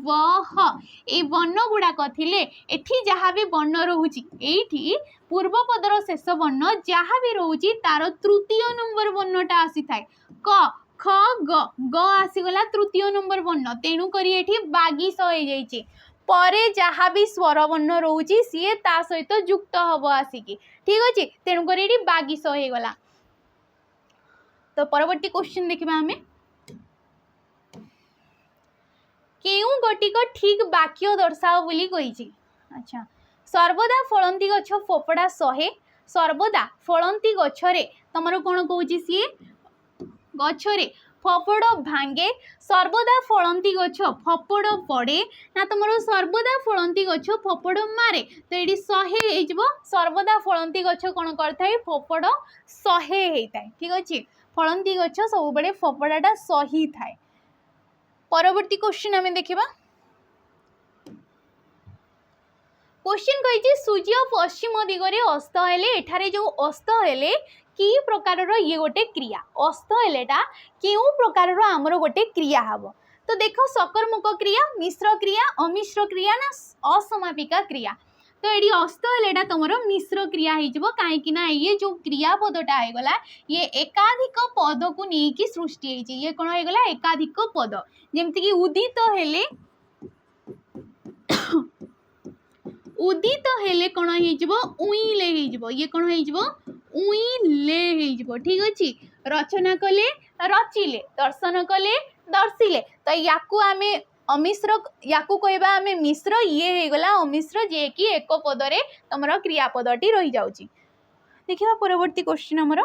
व ह ए वर्ण गुड़ाक थिले एठी जहाँ भी वर्ण रोची, एठी पूर्व पदर शेष वर्ण जहाँ भी रोची तार तृतीय नंबर वर्णटा आसी थाए। क ख ग ग आसीगला तृतीय नंबर वर्ण, तेणु करी एठी बागीस हो जाइए। परे जहाँ भी स्वर वर्ण रोची सी ता सहित युक्त हम आसिकी, ठीक अच्छे। तेणुक बागीस हो गला। तो परवर्ती क्वेश्चन देखिबा हमें केउ गोटिक ठीक वाक्य दर्शाओ बोली कही। अच्छा सर्वदा फलंती गछ फोपड़ा 100 सर्वदा फलंती गछरे तमरो कोन कहूची सी गछरे फपड़ भांगे सर्वदा फलंती गछ फपड़ पड़े ना तुम सर्वदा फलंती गछ फपड़ मारे तो ये 100 हो सर्वदा फलंती गछ कौन करता फपड़ 100 होता है। ठीक अच्छे फलंती गछ सब बड़े फपड़ाटा 100 थाए। परवर्ती क्वेश्चन आम देखा क्वेश्चन कही सूर्य पश्चिम दिगरे अस्त हेले एठारे जो अस्त हेले कि प्रकार ये गोटे क्रिया अस्त हेलेटा क्यों प्रकार आमर गोटे क्रिया हम तो देख सकर्मक क्रिया मिश्र क्रिया अमिश्र क्रिया ना असमापिका क्रिया तो ये अस्त हेलेटा तुम मिश्र क्रिया हो कहीं ये जो क्रियापदटा होगला ये एकाधिक पद को लेकिन सृष्टि ये कौन होगला एकाधिक पद जमती उदित हेले उदित हेले कौन उईले ये कौन उईले ठीक अच्छे रचना कले रचिले दर्शन कले दर्शिले तो याकू आमे अमिश्र याकू कहबा आमे मिश्र ये होगला अमिश्र जे कि एक पदरे तुम क्रियापदटी रही जाउची। देखिबा परवर्ती क्वेश्चन हमर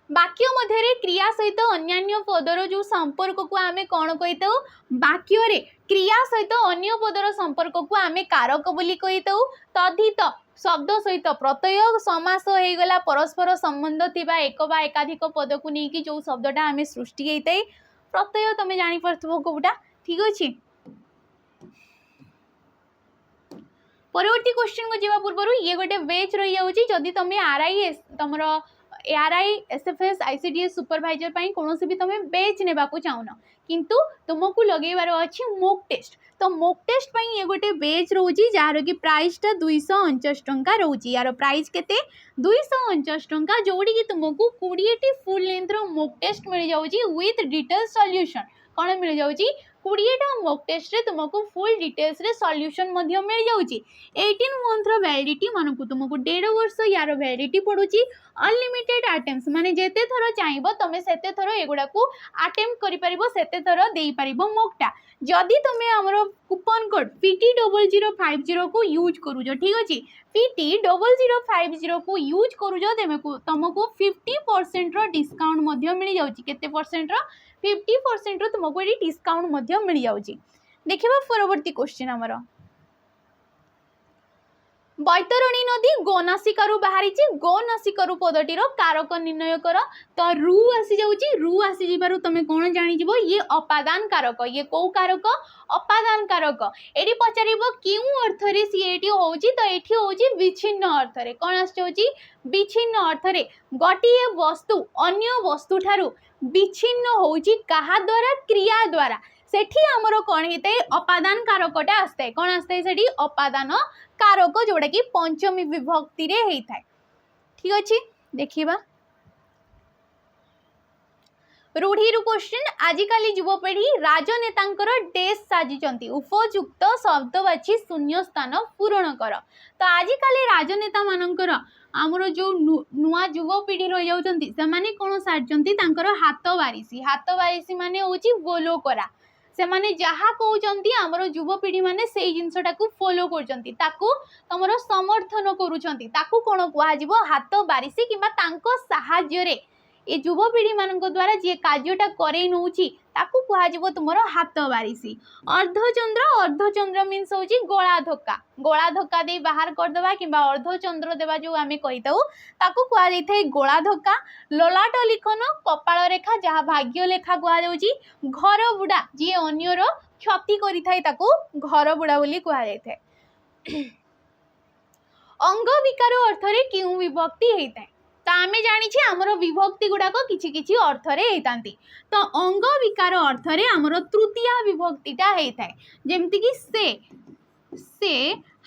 वाक्य मध्य क्रिया सहित अन्य पदर जो संपर्क को आमे कौन कहीता वाक्य रे क्रिया सहित अन्य पदर संपर्क को आमे कारक बोली कहीता तद्धित शब्द सहित प्रत्यय समास होगला परस्पर संबंध थिबा एक बा एकाधिक पद को लेकिन जो शब्दटा आमे सृष्टि होता है प्रत्यय तुम जानी पारथबो कोटा। ठीक अच्छे परवर्ती क्वेश्चन को जीवा पूर्व ये गोटे बेच रही जाउची जदि तुम आरआईएस तुम ARI SFS ICDS सुपरवाइजर पाई कौन भी तुम बेच ने चाहून किंतु तुमको लगेबार अच्छी मोक टेस्ट तो मोक टेस्ट पाई ये गोटे बेच रोची जार कि प्राइसटा 249 टंका रोची यार प्राइस केते 249 टंका जोड़ी कि तुमको 20 फुल लेंथ रो मोक टेस्ट मिल जाउची विथ डिटेल सॉल्यूशन कौन मिल जाउची 20टा मोक टेस्ट रे तुमको फुल डिटेल्स रे सॉल्यूशन मध्य मिल जाउची 18 मंथ रो वैलिडिटी मानकु तुमको 1.5 वर्ष यार वैलिडिटी पड़ुची अनलिमिटेड अटेम्प्ट्स माने जेते थरो चाहिबो तमे सेते थरो एगुडा को अटेम्प्ट करि परिबो सेते थरो देई परिबो मोकटा जदि तमे हमरो कूपन कोड PT0050 को यूज करूजो। ठीक अछि PT0050 को यूज करूजो तुमको 50% रो डिस्काउंट मध्य मिल जाउची केते परसेंट रो 50% रो तुमको ये डिस्काउंट मध्य मिल जाउची। देखिबा परवर्ती क्वेश्चन हमर बैतरणी नदी गोनासिकारु बाहरी गोनासिकारु पदटीर कारक निर्णय कर तो रु आसी जाउची रु आसी जिबारु तमे कोन जानि जिवो ये अपादान कारक ये को कारक अपादान कारक एडी पचारिबो केउ अर्थ रे सी एटी होउची तो एठी होउची विच्छिन्न अर्थ रे कोन आसी जाउची विच्छिन्न अर्थ रे गोटिए वस्तु अन्य वस्तु ठारू विच्छिन्न होउची कहा द्वारा क्रिया द्वारा सेठी हमरो कोन हेते अपादान कारकटा आस्ते कोन आस्ते सेठी अपादान कारक जोड़ा कि पंचमी विभक्ति रे हेता है। ठीक अच्छे देखिबा रूढ़ी रु क्वेश्चन आजिकाली युवपीढ़ी राजनेतांकर डेस साजिचंती उपयुक्त शब्द बाछि शून्य स्थान पूरण कर तो आजिकाली राजनेता मानकर आमर जो नुआ युवपीढ़ी रही जाउचंती से माने कोन साजचंती तांकर हाथ बारिसी माने होची गोलोकरा से माने जहाँ कहते आमर युवपीढ़ी माने से जिनसटा को फॉलो करचंती ताकू तमर समर्थन करूचंती ताकू कोन कुआजिबो हाथ बारिसी किबा तांको सहाय्य रे ए युवपीढ़ी मान द्वारा जी कार्यटा करे नौची ताकू कुआजिबो तुमरो हाथ बारिसी। अर्धचंद्र मीन्स होची गोला धक्का दे बाहर कर देबा किबा अर्धचंद्र देबा जो आमे कहिताऊ ताकू कुआ जाइथाय गोला धक्का। ललाट लिखन कपाल रेखा जहाँ भाग्य लेखा कुआ जाउची। घर बुड़ा जी अन्यर क्षति करिथाय ताकू घर बुड़ा बोली कुआ जाइथाय। अंग विकार अर्थ रे क्यों विभक्ति हेताय तो आमे जानी छे हमरो विभक्ति गुडाक किछि किछि अर्थ रे हेतांती तो अंग विकार अर्थ रे हमरो तृतीय विभक्तिटा हेताय जेमति कि से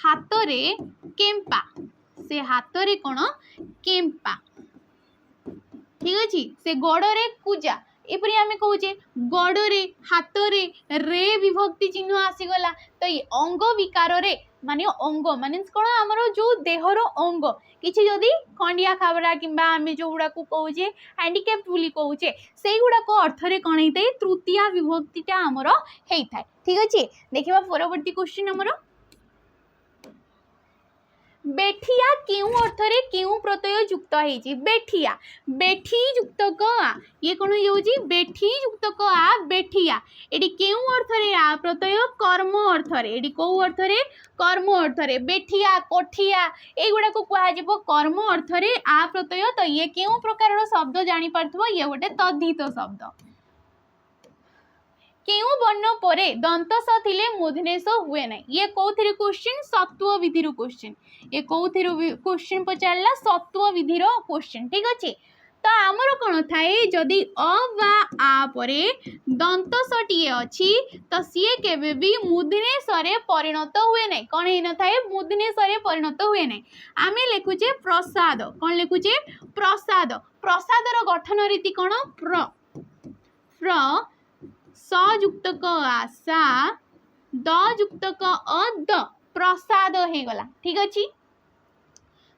हाथ रे केम्पा से हाथ रे कोन केम्पा। ठीक अछि से गोड़ रे कुजा एपरी आम कहे गड़े हाथ रे विभक्ति चिन्ह आसीगला तो ये अंग विकार रे माने अंग माने कौन आमर जो देहर अंग किसी जदि खंडिया खाबरा किंबा आम जो गुड़ा कहे हैंडिकैप्ड बोली कहे से गुड़ाक अर्थ रे कौन होता है तृतीया विभक्तिटा आमर होता है। ठीक अच्छे देखा परवर्ती क्वेश्चन आमर बेठिया क्यों अर्थ रे क्यों प्रत्यय युक्त है बेठिया बेठी युक्त क आ ये कौन हो बेठी युक्त क आ बेठिया एटी क्यों अर्थ रे आ प्रत्यय कर्म अर्थ रे एटी को अर्थ रे कर्म अर्थ रे बेठिया कोठिया एगुड़ा को कह कर्म अर्थ रे आ प्रत्यय तो ये क्यों प्रकार शब्द जानी पारथबो ये गोटे तद्धित शब्द क्यों वर्ण परे दंत स थिले मूर्धनेश हुए ना ये कौथिर क्वेश्चन सत्व विधि क्वेश्चन ये कौथिर क्वेश्चन पचारला सत्व विधि क्वेश्चन। ठीक अच्छे तो आमर कौन थाए जदि अ वा आ परे दंत सटीए अच्छी तो सीए केबे भी मूर्धनेश रे परिणत हुए ना कौन ही न थाए मूर्धनेश रे परिणत हुए ना आमे लिखुचे प्रसाद कौन लिखुचे प्रसाद प्रसादर गठन रीति कौन प्र सयुक्त क आशा द युक्त क अद प्रसाद हो गला। ठीक अच्छे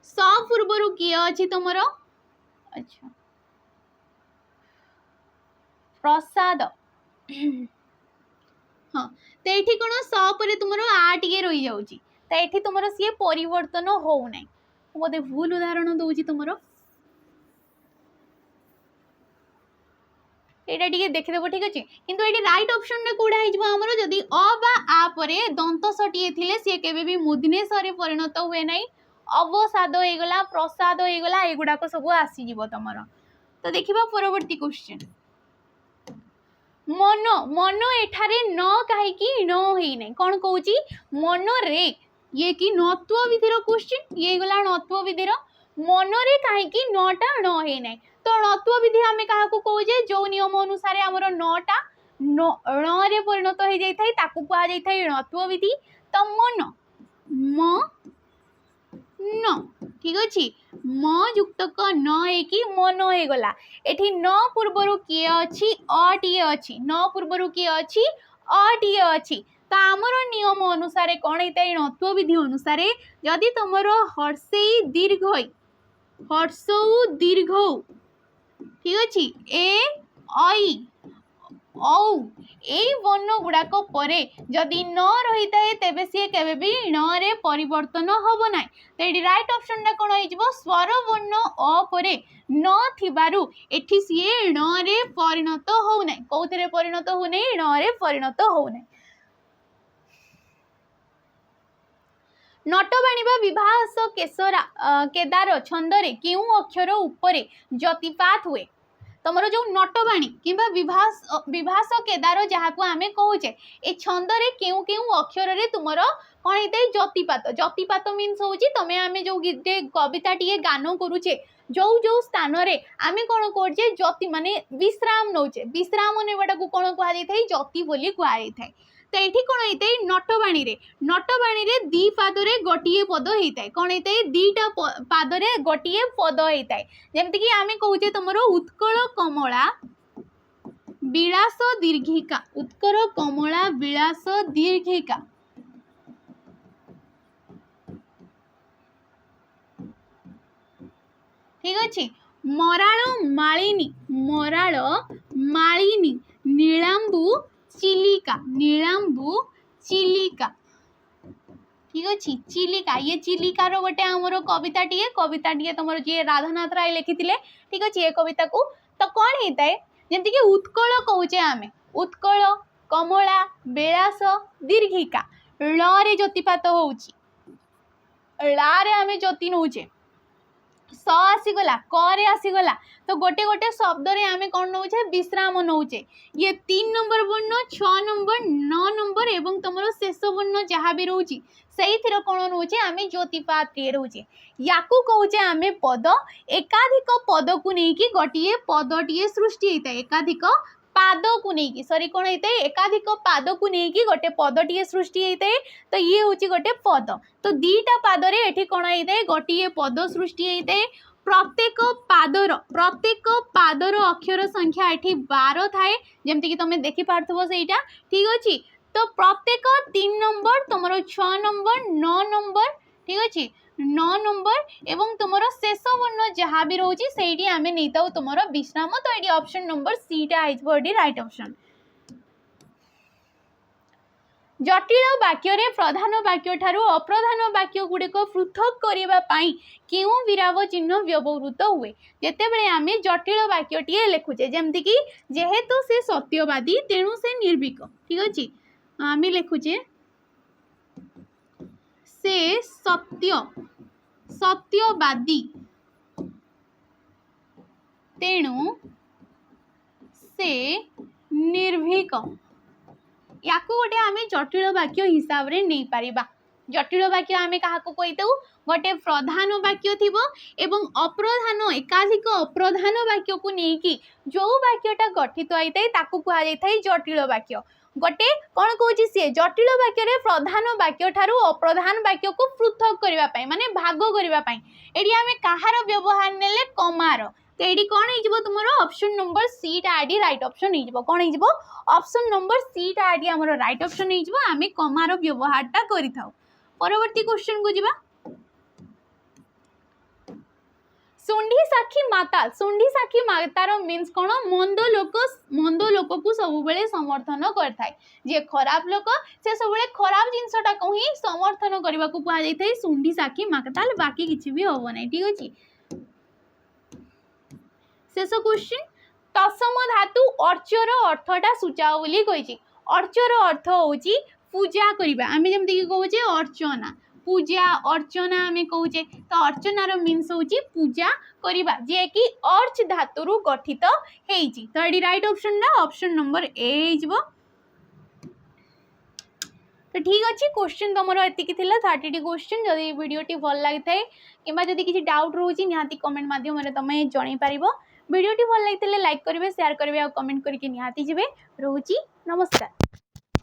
स पूर्वर किए अच्छी तुमर अच्छा प्रसाद हाँ तो ये कौन स पर तुम आ टे रही जाऊँगी तो ये तुम सी परिवर्तन होना बोधे भूल उदाहरण दूसरी तुम एटा टिके देखिदेव। ठीक अच्छे किंतु ये राइट ऑप्शन रे कोडा होमर जदि अ बा आ परे दंत सटीए थिले सी केबे भी मूर्धनेश रे परिणत हुए ना अवसाद होगला प्रसाद होगला एगुड़ाक सब आसीज तुमर। तो देखा परवर्ती क्वेश्चन मन मन एठारे न कहीं न होना कौन कौची मन रे ये कि नत्व विधिर क्वेश्चन ये गला नत्व विधिर मन रे कहीं नटा न होना तो नत्व विधि आम क्या कहे जो नियम अनुसार आमर नटा न रे परिणत हो जाए कहुए नत्व विधि तो मन म न। ठीक अच्छे म युक्त क न कि मन हो गला एठी न पूर्वर किए अच्छी अटीए अच्छी न पूर्वर किए अच्छी अटीए अच्छी तो आमर नियम अनुसार कौन होता है नत्व विधि अनुसार जदि तुम हर्षे दीर्घ हर्षौ दीर्घ ठीक अच्छे ए आई औ यही वर्ण गुड़ाक परे जदि न रही थाए तेबे सी केबे भी न रे परिवर्तन होब ना तो ये राइट ऑप्शन टा कौन हो स्वर वर्ण अ परे न थिबारु एठी सी न रे परिणत हो ना कौथिरे परिणत हो ना न रे परिणत हो ना। नटबाणी विभास केसरा केदार छंदरे क्यों अक्षर उपरे ज्योतिपात हुए तुमर जो नटबाणी कि विभास केदार जहाँ को आम कहे ए छंदरे क्यों क्यों अक्षर रे तुमर कौन होता है ज्योतिपात ज्योतिपात मीन्स हूँ तुम आम जो कविता टी गान करुचे जो जो स्थान रे आम कौन करे ज्योति माने विश्राम नौचे विश्राम नेबाटा को कौन कहुई ज्योति बोली कहुई तो ये कौन होता है नटबाणी रे दी पादरे गोटे पद होता है कौन होता है दीटा पादरे गोटे पद होता है जमती कि आम कहे तुम उत्कल कमला विलास दीर्घिका उत्कल कमला विलास दीर्घिका। ठीक अच्छे मराल मालिनी नीलांबू चिलिका। ठीक अच्छे चिलिका ये चिलिकार गोटे आमर कविता टी तुम जी राधानाथ राय लिखी ठीक अच्छे ये कविता को तो कौन होता है जमती कि उत्कल कहे आम उत्कल कमला विलास दीर्घिका रे ज्योतिपात होउची रे आम ज्योति नौचे स आसीगला क आसीगला तो गोटे गोटे शब्द रे आमे कौन नौचे विश्राम नौचे ये 3 नंबर वर्ण 6 नंबर 9 नंबर एवं तुम शेष वर्ण जहाँ भी रोचे से कौन नौचे आम ज्योतिपात रोचे या कहे आम पद एकाधिक पद को लेकिन गोटे पदटे सृष्टि होता है एकाधिक पाद को लेकिन सॉरी कौन होता है एकाधिक पाद को लेकिन गोटे पदटे सृष्टि होता है तो ये हूँ गोटे पद तो दीटा पादरे एठी कौन होता है गोटे पद सृष्टि होता है प्रत्येक पादर अक्षर संख्या ये 12 थाए जमती कि तुम देखी पार्थो सेटा ठीक अच्छे। तो प्रत्येक 3 नंबर तुम 6 नंबर 9 नंबर ठीक अच्छे 9 नंबर एवं तुम शेष वर्ण जहाँ भी रोचे से आम नहीं था तुम विश्राम। तो ये ऑप्शन नंबर सी टा ये राइट ऑप्शन। जटिल वाक्य प्रधान वाक्य ठारू अप्रधान वाक्य गुड़िक पृथक करने क्यों विराम चिन्ह व्यवहृत हुए जितेबले आम जटिल वाक्यटे लिखुचे जमती कि जेहेतु से सत्यवादी तेणु से निर्भीक ठीक अच्छे आम लिखुचे से सत्यवादी तेणु से निर्भीक या गोटे आम जटिल वाक्य हिसाब से नहीं पारिबा। जटिल वाक्य आम क्या कहीदे गोटे प्रधान वाक्य थी एवं अप्रधान एकाधिक अप्रधान वाक्य को लेकिन जो वाक्यटा गठित होता है कहुए जटिल वाक्य। गोटे कौन कौन सी जटिल वाक्य प्रधान वाक्य ठारू अप्रधान वाक्य को पृथक करने माने भाग करने ये आम कहार व्यवहार नेले कमार। तो ये कौन हो तुम ऑप्शन नंबर सी टा आडी राइट ऑप्शन हो कौन हो ऑप्शन नंबर सी टा आडी आमर राइट ऑप्शन हो आम कमार व्यवहारटा करि थाउ। परवर्ती क्वेश्चन को जीवा सुंडी साक्षी मातार मीन्स कौन मंद लोक को सब बेले समर्थन करथाय जे खराब लोक से सब बेले खराब जिनसटा को ही समर्थन करने को कहा जाय थाय सुंडी साक्षी माताल बाकी किछि भी होबो नै ठीक अछि। शेष क्वेश्चन तत्सम धातु अर्चर अर्थटा सूचाओ बोली कही। अर्चर अर्थ होची पूजा करबा आम जमती कि कहूचे अर्चना पूजा अर्चना आम कहूचे। तो अर्चनार मीन्स होची पूजा करबा जे कि अर्च धातु गठित हेइची। तो ये राइट ऑप्शन ना ऑप्शन नंबर ए हो। तो ठीक अच्छे क्वेश्चन तुम एतिकी 30 क्वेश्चन जदि वीडियोटी भल लगी थाए कि किसी डाउट रोचे निहाती कमेंट माध्यम तुम जन पार। वीडियोटी भल लगी लाइक करेंगे शेयर करेंगे और कमेंट करके निहाती जी रोची नमस्कार।